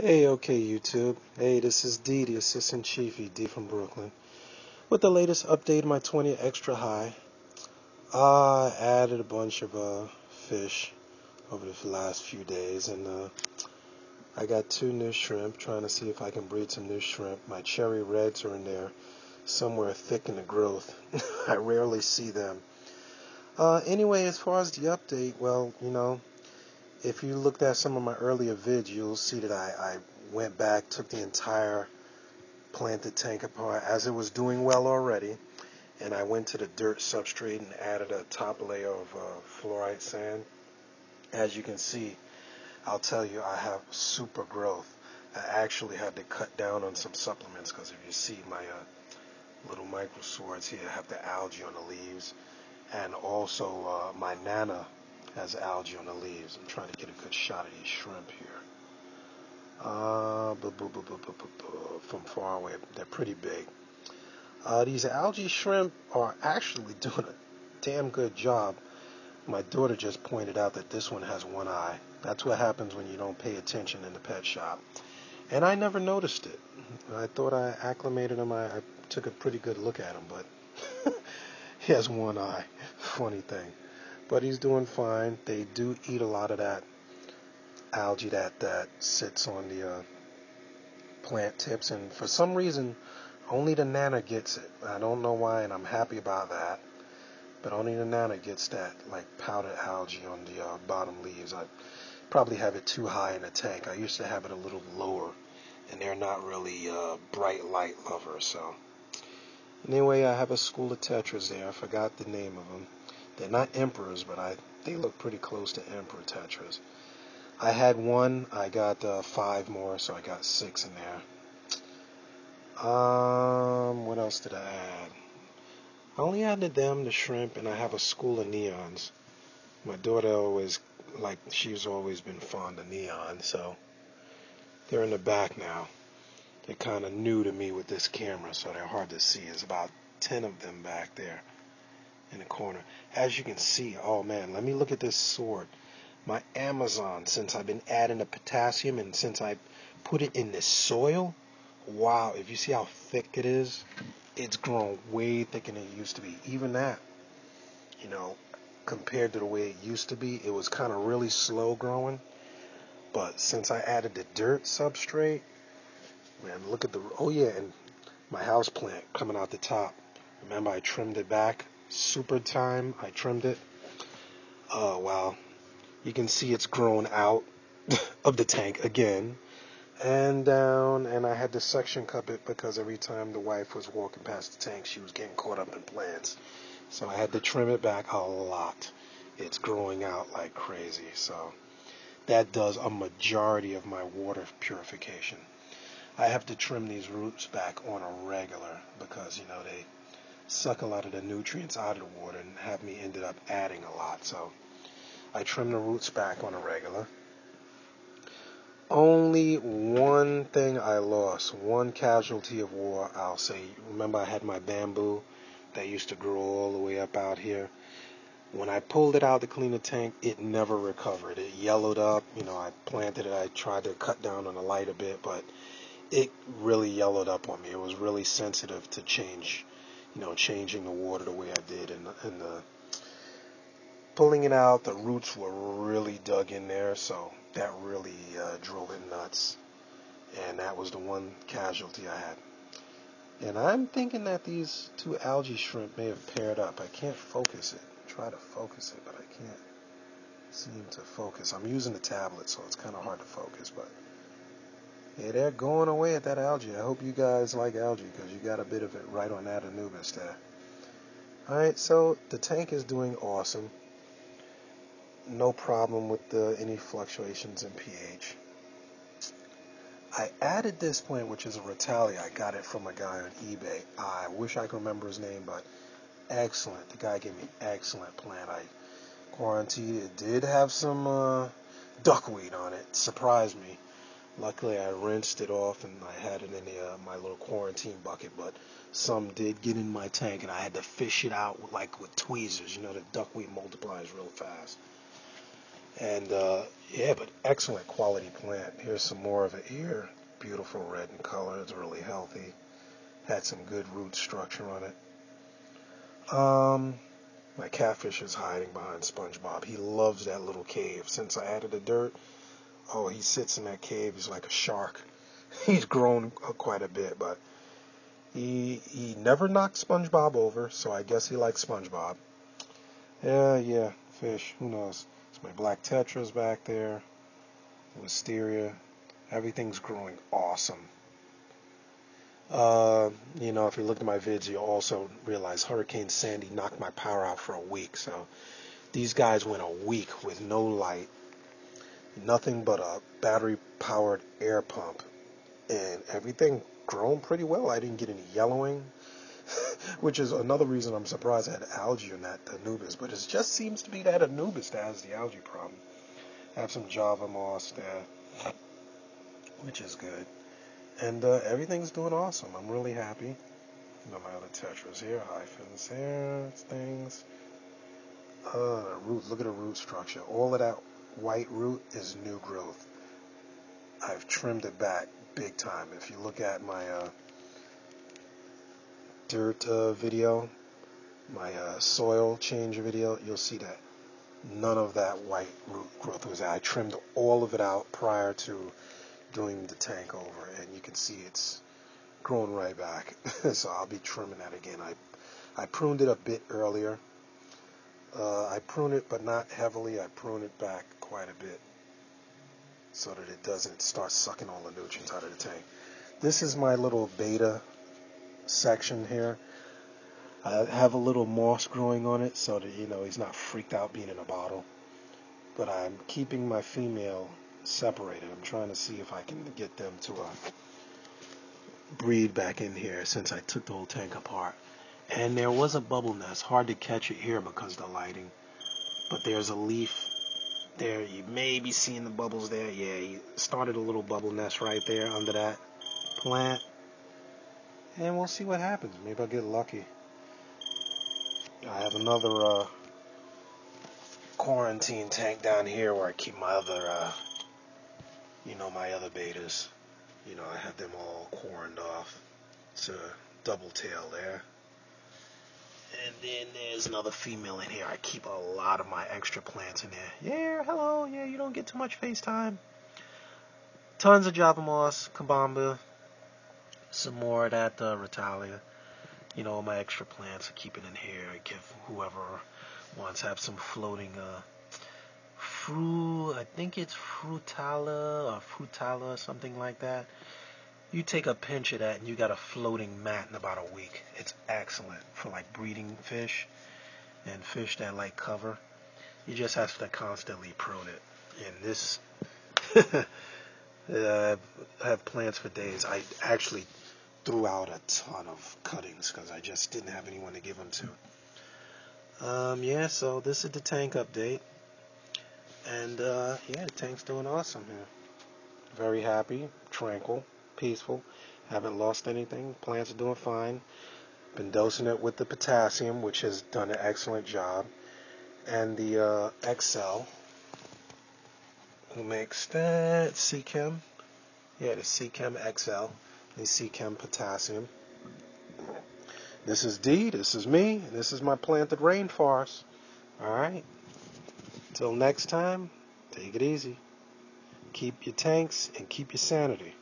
Hey, okay, YouTube. Hey, this is D, the Assistant Chiefy, D from Brooklyn, with the latest update of my 20 extra high. I added a bunch of fish over the last few days, and I got two new shrimp, trying to see if I can breed some new shrimp. My cherry reds are in there, somewhere thick in the growth. I rarely see them. Anyway, as far as the update, well, if you looked at some of my earlier vids, you'll see that I went back, took the entire planted tank apart as it was doing well already, and I went to the dirt substrate and added a top layer of fluorite sand. As you can see, I'll tell you, I have super growth. I actually had to cut down on some supplements because if you see my little micro swords here, I have the algae on the leaves, and also my nana has algae on the leaves. I'm trying to get a good shot of these shrimp here. From far away, they're pretty big. These algae shrimp are actually doing a damn good job. My daughter just pointed out that this one has one eye. That's what happens when you don't pay attention in the pet shop. And I never noticed it. I thought I acclimated him. I took a pretty good look at him, but he has one eye. Funny thing. But he's doing fine. They do eat a lot of that algae that sits on the plant tips, and for some reason only the nana gets it. I don't know why, and I'm happy about that, but only the nana gets that like powdered algae on the bottom leaves. I probably have it too high in the tank. I used to have it a little lower, and they're not really bright light lovers. So anyway, I have a school of tetras there. I forgot the name of them. They're not emperors, but they look pretty close to emperor tetras. I had one. I got 5 more, so I got 6 in there. What else did I add? I only added them, the shrimp, and I have a school of neons. My daughter always, she's always been fond of neon, so they're in the back now. They're kind of new to me with this camera, so they're hard to see. There's about 10 of them back there in the corner. As you can see, oh man, let me look at this sword. My Amazon, since I've been adding the potassium and since I put it in the soil, wow, if you see how thick it is, it's grown way thicker than it used to be. Even that, compared to the way it used to be, it was kind of really slow growing. But since I added the dirt substrate, man, look at oh yeah, and my house plant coming out the top. Remember I trimmed it back? Super time, I trimmed it. Oh, wow. You can see it's grown out of the tank again and down, and I had to suction cup it because every time the wife was walking past the tank, she was getting caught up in plants. So I had to trim it back a lot. It's growing out like crazy, so that does a majority of my water purification. I have to trim these roots back on a regular because, they suck a lot of the nutrients out of the water and have me ended up adding a lot. So I trim the roots back on a regular. Only one thing I lost, one casualty of war, I'll say. Remember I had my bamboo that used to grow all the way up out here? When I pulled it out to clean the tank, it never recovered. It yellowed up. I planted it. I tried to cut down on the light a bit, but it really yellowed up on me. It was really sensitive to changing the water the way I did. And pulling it out, the roots were really dug in there, so that really drove it nuts. And that was the one casualty I had. And I'm thinking that these two algae shrimp may have paired up. I can't focus it. Try to focus it, but I can't seem to focus. I'm using the tablet, so it's kind of hard to focus, but yeah, they're going away at that algae. I hope you guys like algae because you got a bit of it right on that Anubis there. Alright, so the tank is doing awesome. No problem with any fluctuations in pH. I added this plant, which is a Retalia. I got it from a guy on eBay. I wish I could remember his name, but excellent. The guy gave me an excellent plant. I quarantined. It did have some duckweed on it. Surprised me. Luckily, I rinsed it off and I had it in my little quarantine bucket, but some did get in my tank and I had to fish it out with tweezers. The duckweed multiplies real fast. And yeah, but excellent quality plant. Here's some more of it here. Beautiful red in color. It's really healthy. Had some good root structure on it. My catfish is hiding behind SpongeBob. He loves that little cave. Since I added the dirt, oh, he sits in that cave. He's like a shark. He's grown quite a bit, but he never knocked SpongeBob over, so I guess he likes SpongeBob. Yeah, fish. Who knows? It's my black tetras back there. Wisteria. Everything's growing awesome. If you look at my vids, you'll also realize Hurricane Sandy knocked my power out for a week. So these guys went a week with no light, nothing but a battery-powered air pump, and everything grown pretty well. I didn't get any yellowing, which is another reason I'm surprised I had algae in that Anubis. But it just seems to be that Anubis that has the algae problem. I have some Java moss there, which is good. And everything's doing awesome. I'm really happy. My other tetras here, hyphens here, things. Root, look at the root structure. All of that white root is new growth. I've trimmed it back big time. If you look at my dirt video, my soil change video, you'll see that none of that white root growth was there. I trimmed all of it out prior to doing the tank over, and you can see it's growing right back. So I'll be trimming that again. I pruned it a bit earlier. I prune it, but not heavily. I prune it back quite a bit so that it doesn't start sucking all the nutrients out of the tank. This is my little beta section here. I have a little moss growing on it so that he's not freaked out being in a bottle. But I'm keeping my female separated. I'm trying to see if I can get them to breed back in here since I took the whole tank apart. And there was a bubble nest. Hard to catch it here because of the lighting. But there's a leaf there. You may be seeing the bubbles there. Yeah, he started a little bubble nest right there under that plant. And we'll see what happens. Maybe I'll get lucky. I have another quarantine tank down here where I keep my other, my other betas. I have them all quarantined off. It's a double tail there. And then there's another female in here. I keep a lot of my extra plants in there. Yeah, hello. Yeah, you don't get too much FaceTime. Tons of Java moss, Kabamba, some more of that Ritalia. All my extra plants I keep it in here. I give whoever wants to have some floating I think it's frutala, something like that. You take a pinch of that and you got a floating mat in about a week. It's excellent for like breeding fish and fish that like cover. You just have to constantly prune it. And this, I have plants for days. I actually threw out a ton of cuttings because I just didn't have anyone to give them to. So this is the tank update. And the tank's doing awesome here. Very happy, tranquil, peaceful. Haven't lost anything. Plants are doing fine. Been dosing it with the potassium, which has done an excellent job. And the Excel, who makes that? Seachem. Yeah, the Seachem Excel. The Seachem Potassium. This is D, this is me, and this is my planted rainforest. Alright? Till next time, take it easy. Keep your tanks and keep your sanity.